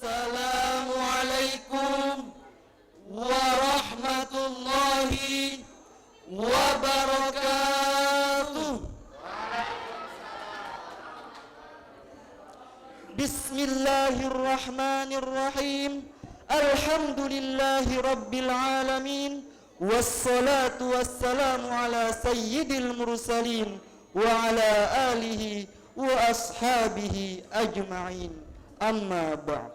Assalamualaikum warahmatullahi wabarakatuh. Bismillahirrahmanirrahim. Alhamdulillahi rabbil alamin. Wassalatu wassalamu ala sayyidil mursalin wa ala alihi wa ashabihi ajma'in. Amma ba'd.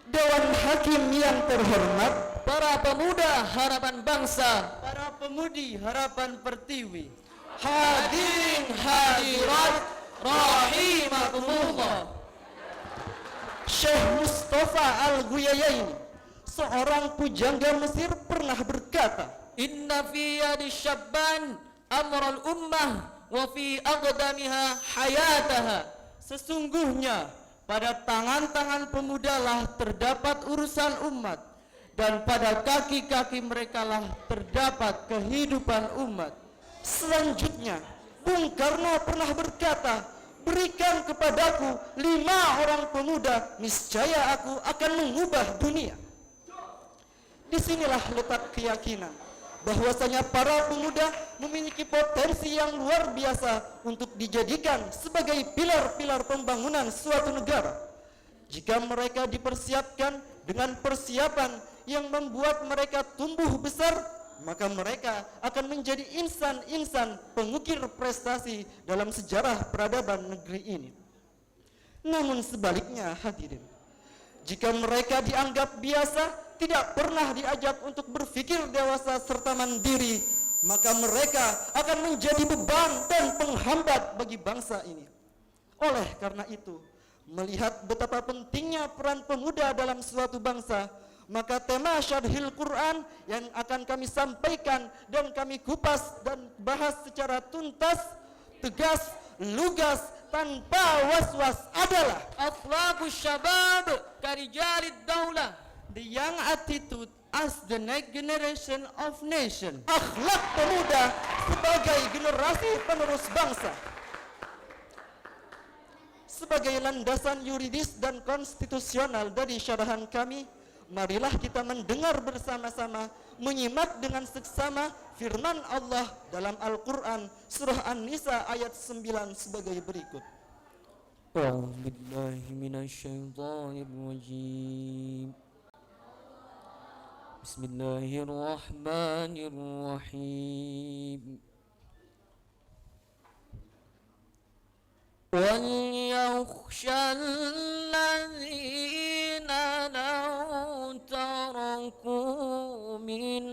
Dewan Hakim yang terhormat, para pemuda harapan bangsa, para pemudi harapan pertiwi, hadirin hadirat rahimakumullah. Syekh Mustafa Al-Ghuyayain, seorang pujangga Mesir, pernah berkata, Inna fi yadi syabban amral ummah wa fi aqdamiha hayataha. sesungguhnya pada tangan-tangan pemudalah terdapat urusan umat, dan pada kaki-kaki merekalah terdapat kehidupan umat. Selanjutnya, Bung Karno pernah berkata, berikan kepadaku 5 orang pemuda, niscaya aku akan mengubah dunia. Disinilah letak keyakinan bahwasanya para pemuda memiliki potensi yang luar biasa untuk dijadikan sebagai pilar-pilar pembangunan suatu negara. Jika mereka dipersiapkan dengan persiapan yang membuat mereka tumbuh besar, maka mereka akan menjadi insan-insan pengukir prestasi dalam sejarah peradaban negeri ini. Namun sebaliknya, hadirin, jika mereka dianggap biasa, tidak pernah diajak untuk berpikir dewasa serta mandiri, maka mereka akan menjadi beban dan penghambat bagi bangsa ini. Oleh karena itu, melihat betapa pentingnya peran pemuda dalam suatu bangsa, maka tema Syarhil Quran yang akan kami sampaikan dan kami kupas dan bahas secara tuntas, tegas, lugas, tanpa was-was adalah Akhlaqus syabab karijalid daulah. the young attitude as the next generation of nation. Akhlak pemuda sebagai generasi penerus bangsa. Sebagai landasan yuridis dan konstitusional dari syarahan kami, marilah kita mendengar bersama-sama, menyimak dengan seksama firman Allah dalam Al-Quran surah An-Nisa ayat 9 sebagai berikut. A'udzu billahi minasyaitonir rajim. Bismillahirrahmanirrahim. وَلْيَخْشَ الَّذِينَ لَوْ تَرَكُوا مِنْ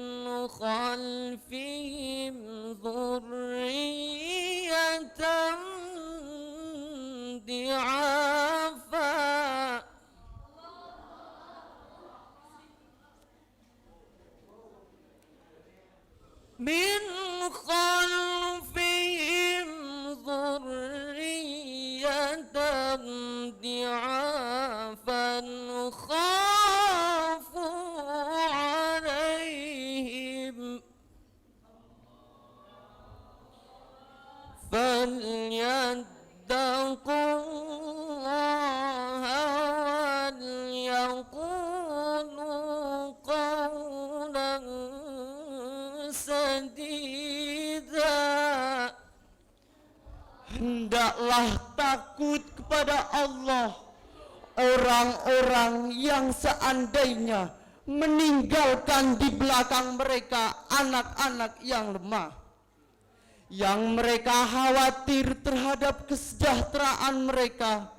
خَلْفِهِمْ ذُرِّيَّةً ضِعَافًا مِنْ خَلْفِهِمْ ذُرِّيَّةً ضِعَافًا خَافُوا عَلَيْهِمْ فَلْيَتَّقُوا اللَّهَ وَلْيَقُولُوا قَوْلًا sadida. Hendaklah takut kepada Allah orang-orang yang seandainya meninggalkan di belakang mereka anak-anak yang lemah, yang mereka khawatir terhadap kesejahteraan mereka.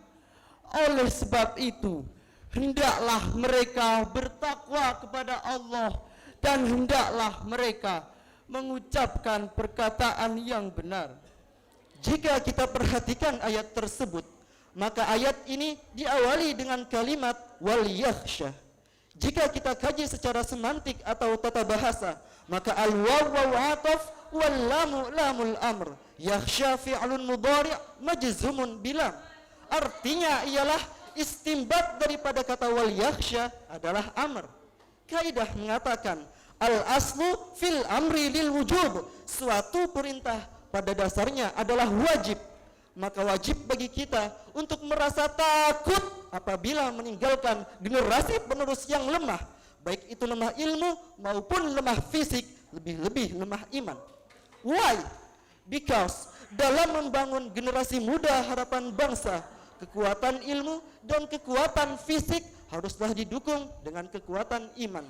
Oleh sebab itu, hendaklah mereka bertakwa kepada Allah, dan hendaklah mereka mengucapkan perkataan yang benar. Jika kita perhatikan ayat tersebut, maka ayat ini diawali dengan kalimat wal yakhsha. Jika kita kaji secara semantik atau tata bahasa, maka al waw waw ataf wal lamu lamul amr. Yakhsha fi'lun mudhari' majzumun bilam. Artinya ialah istimbat daripada kata wal yakhsha adalah amr. Kaidah mengatakan al-aslu fil amri lil wujub, suatu perintah pada dasarnya adalah wajib. Maka wajib bagi kita untuk merasa takut apabila meninggalkan generasi penerus yang lemah, baik itu lemah ilmu maupun lemah fisik, lebih-lebih lemah iman. Why? Because dalam membangun generasi muda harapan bangsa, kekuatan ilmu dan kekuatan fisik haruslah didukung dengan kekuatan iman.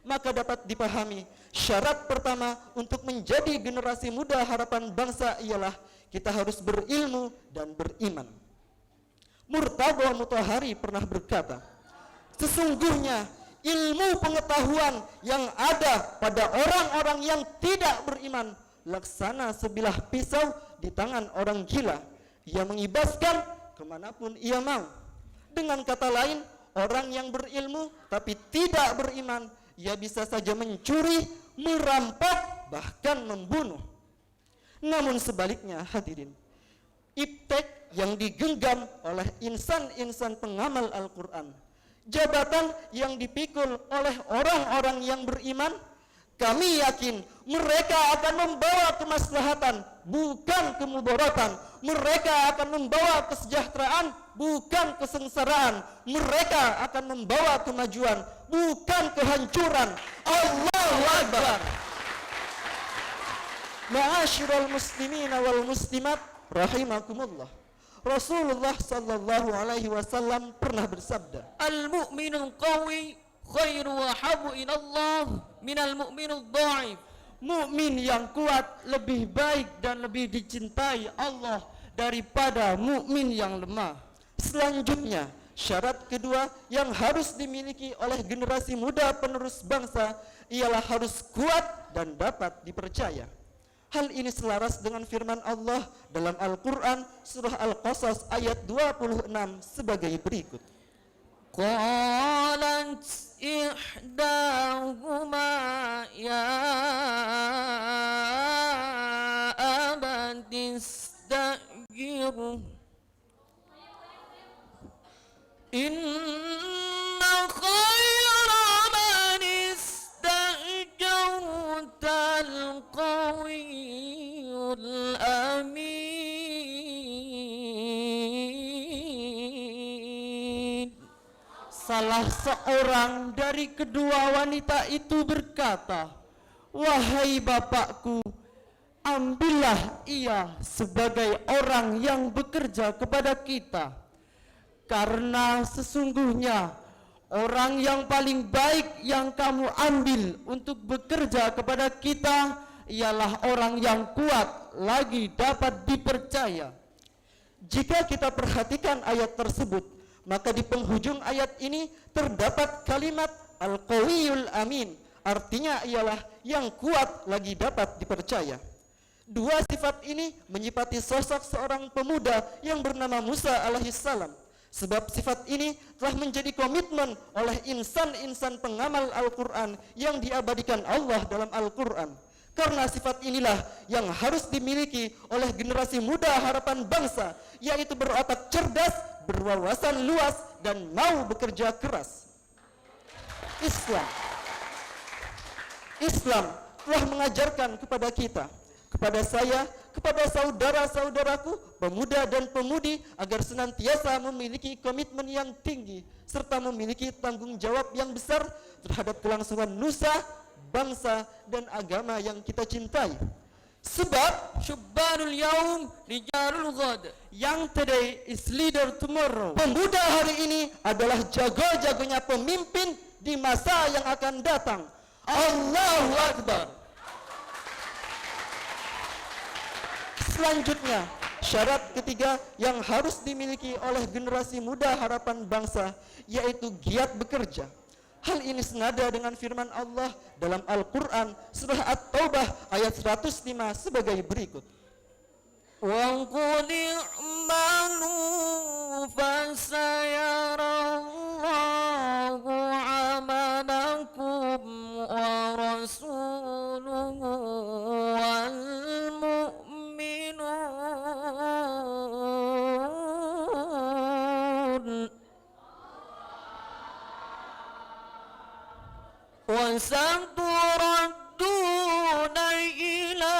Maka dapat dipahami, syarat pertama untuk menjadi generasi muda harapan bangsa ialah kita harus berilmu dan beriman. Murtada Mutahari pernah berkata, sesungguhnya ilmu pengetahuan yang ada pada orang-orang yang tidak beriman laksana sebilah pisau di tangan orang gila. Ia mengibaskan kemanapun ia mau. Dengan kata lain, orang yang berilmu tapi tidak beriman, ia bisa saja mencuri, merampok, bahkan membunuh. Namun sebaliknya hadirin, iptek yang digenggam oleh insan-insan pengamal Al-Quran, jabatan yang dipikul oleh orang-orang yang beriman, kami yakin mereka akan membawa kemaslahatan, bukan kemudaratan. Mereka akan membawa kesejahteraan, bukan kesengsaraan. Mereka akan membawa kemajuan, bukan kehancuran. Allahu Akbar. Ma'asyiral muslimin wal muslimat rahimakumullah. Rasulullah sallallahu alaihi wasallam pernah bersabda, Al-mu'minul qawi khairu wa habu ilallah minal mu'minul dha'if. Mukmin yang kuat lebih baik dan lebih dicintai Allah daripada mukmin yang lemah. Selanjutnya, syarat kedua yang harus dimiliki oleh generasi muda penerus bangsa ialah harus kuat dan dapat dipercaya. Hal ini selaras dengan firman Allah dalam Al-Quran surah Al-Qasas ayat 26 sebagai berikut. Qalat ihdahuma ya abati istaghiru inna khayra man istajarta al-qawiyyul amin. Salah seorang dari kedua wanita itu berkata, wahai bapakku, ambillah ia sebagai orang yang bekerja kepada kita, karena sesungguhnya orang yang paling baik yang kamu ambil untuk bekerja kepada kita ialah orang yang kuat lagi dapat dipercaya. Jika kita perhatikan ayat tersebut, maka di penghujung ayat ini terdapat kalimat Al-Qawiyul Amin, artinya ialah yang kuat lagi dapat dipercaya. Dua sifat ini menyifati sosok seorang pemuda yang bernama Musa alaihissalam. Sebab sifat ini telah menjadi komitmen oleh insan-insan pengamal Al-Quran yang diabadikan Allah dalam Al-Quran. Karena sifat inilah yang harus dimiliki oleh generasi muda harapan bangsa, yaitu berotak cerdas, berwawasan luas, dan mau bekerja keras. Islam telah mengajarkan kepada kita, kepada saya, kepada saudara-saudaraku, pemuda dan pemudi, agar senantiasa memiliki komitmen yang tinggi serta memiliki tanggung jawab yang besar terhadap kelangsungan nusa, bangsa, dan agama yang kita cintai. Sebab Syubbanul yaum rijalul ghad. Young today is leader tomorrow. Pemuda hari ini adalah jago-jagonya pemimpin di masa yang akan datang. Allahu Akbar. Selanjutnya, syarat ketiga yang harus dimiliki oleh generasi muda harapan bangsa yaitu giat bekerja. Hal ini senada dengan firman Allah dalam Al-Quran surah At-Taubah ayat 105 sebagai berikut. Wa qul i'malu fasayarallahu amalakum wa rasuluhu wal mu'minun wa saturadduna ila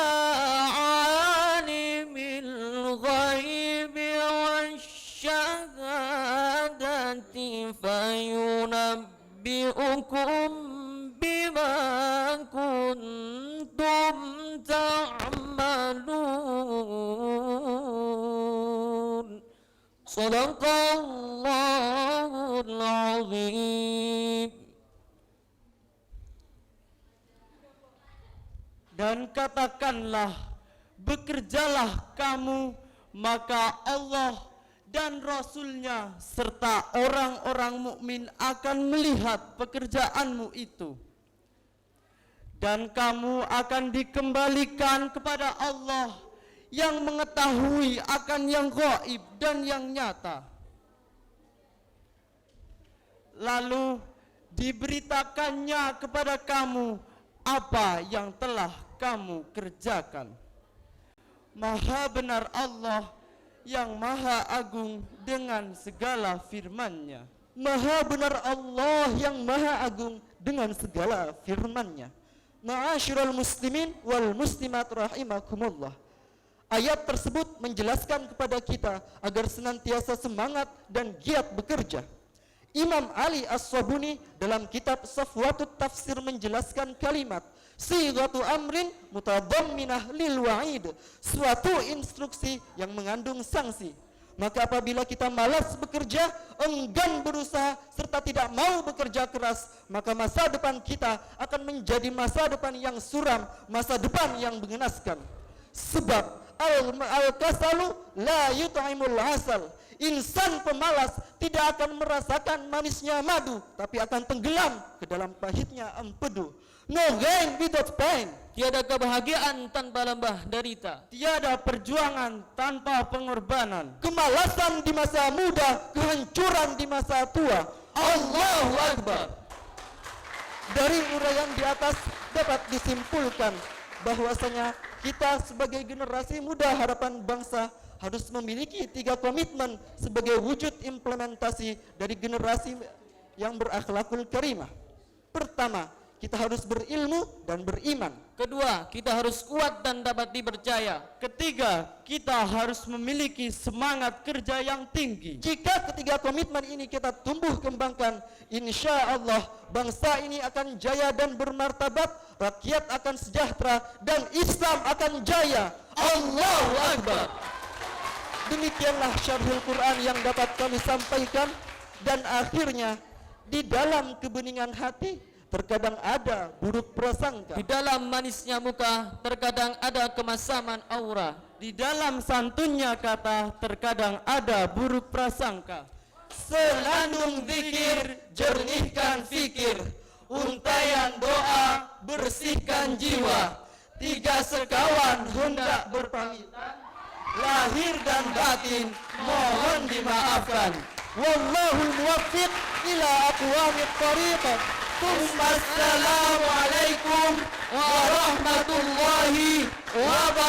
alimil ghaib فينبئكم بما كنتم تعملون صدق الله العظيم. Dan katakanlah, bekerjalah kamu, maka Allah dan Rasul-Nya serta orang-orang mukmin akan melihat pekerjaanmu itu. Dan kamu akan dikembalikan kepada Allah yang mengetahui akan yang gaib dan yang nyata. Lalu diberitakannya kepada kamu apa yang telah kamu kerjakan. Maha benar Allah yang maha agung dengan segala firman-Nya. Maha benar Allah yang maha agung dengan segala firman-Nya. Ma'asyiral muslimin wal muslimat rahimakumullah. Ayat tersebut menjelaskan kepada kita agar senantiasa semangat dan giat bekerja. Imam Ali As-Sabuni dalam kitab Safwatut Tafsir menjelaskan kalimat sighatu amrin mutadamminah lil wa'id, suatu instruksi yang mengandung sanksi. Maka apabila kita malas bekerja, enggan berusaha, serta tidak mau bekerja keras, maka masa depan kita akan menjadi masa depan yang suram, masa depan yang mengenaskan. Sebab al-kasalu la yut'imul asal. Insan pemalas tidak akan merasakan manisnya madu, tapi akan tenggelam ke dalam pahitnya empedu. No gain without pain. Tiada kebahagiaan tanpa lembah derita. Tiada perjuangan tanpa pengorbanan. Kemalasan di masa muda, kehancuran di masa tua. Allahu Akbar. Dari uraian di atas dapat disimpulkan bahwasanya kita sebagai generasi muda harapan bangsa harus memiliki 3 komitmen sebagai wujud implementasi dari generasi yang berakhlakul karimah. Pertama, kita harus berilmu dan beriman. Kedua, kita harus kuat dan dapat dipercaya. Ketiga, kita harus memiliki semangat kerja yang tinggi. Jika ketiga komitmen ini kita tumbuh kembangkan, insya Allah bangsa ini akan jaya dan bermartabat, rakyat akan sejahtera, dan Islam akan jaya. Allahu Akbar. Demikianlah syarhul Quran yang dapat kami sampaikan. Dan akhirnya, di dalam kebeningan hati terkadang ada buruk prasangka. Di dalam manisnya muka terkadang ada kemasaman aura. Di dalam santunnya kata terkadang ada buruk prasangka. Senandung zikir, jernihkan fikir. Untayan doa, bersihkan jiwa. 3 sekawan hendak berpamitan, lahir dan batin mohon dimaafkan. Wallahul muwaffiq ila aqwamit thariq. Assalamualaikum warahmatullahi wabarakatuh.